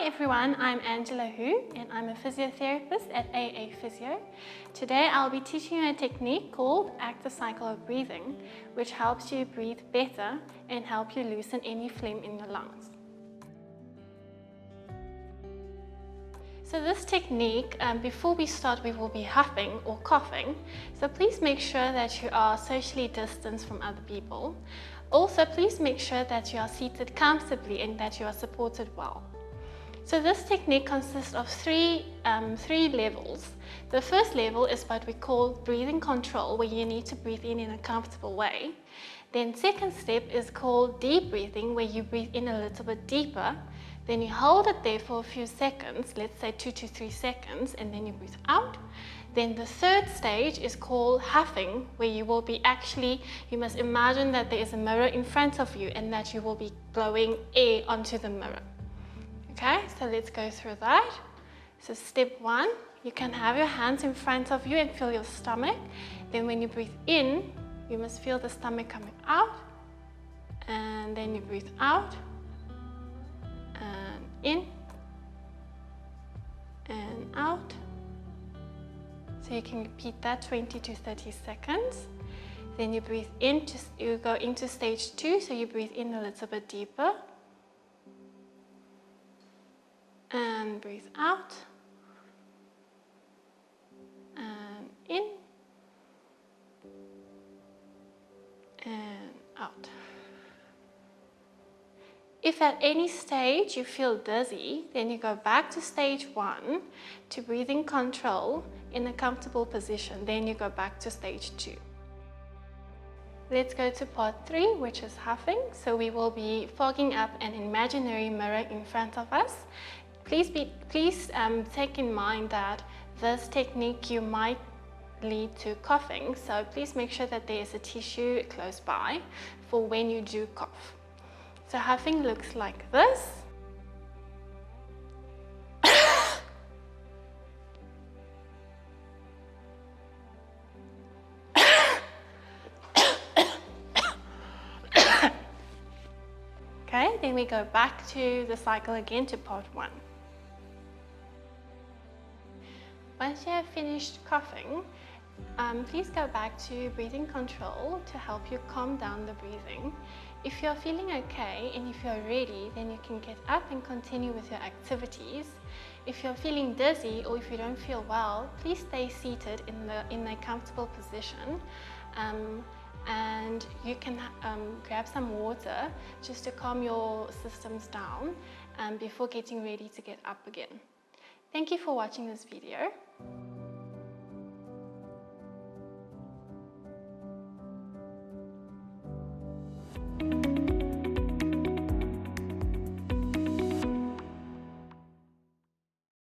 everyone, I'm Angela Hu and I'm a physiotherapist at AA Physio. Today I'll be teaching you a technique called active cycle of breathing, which helps you breathe better and help you loosen any phlegm in your lungs. So this technique, before we start, we will be huffing or coughing. So please make sure that you are socially distanced from other people. Also, please make sure that you are seated comfortably and that you are supported well. So this technique consists of three levels. The first level is what we call breathing control, where you need to breathe in a comfortable way. Then second step is called deep breathing, where you breathe in a little bit deeper. Then you hold it there for a few seconds, let's say 2 to 3 seconds, and then you breathe out. Then the third stage is called huffing, where you will be you must imagine that there is a mirror in front of you and that you will be blowing air onto the mirror. Okay, so let's go through that. So step 1, you can have your hands in front of you and feel your stomach. Then when you breathe in, you must feel the stomach coming out. And then you breathe out. And in. And out. So you can repeat that 20 to 30 seconds. Then you breathe in, you go into stage 2, so you breathe in a little bit deeper. And breathe out. And in. And out. If at any stage you feel dizzy, then you go back to stage 1 to breathing control in a comfortable position. Then you go back to stage 2. Let's go to part 3, which is huffing. So we will be fogging up an imaginary mirror in front of us. Please take in mind that this technique you might lead to coughing. So please make sure that there is a tissue close by for when you do cough. So huffing looks like this. Okay, then we go back to the cycle again to part 1. Once you have finished coughing, please go back to breathing control to help you calm down the breathing. If you're feeling okay and if you're ready, then you can get up and continue with your activities. If you're feeling dizzy or if you don't feel well, please stay seated in a comfortable position. And you can grab some water just to calm your systems down before getting ready to get up again. Thank you for watching this video.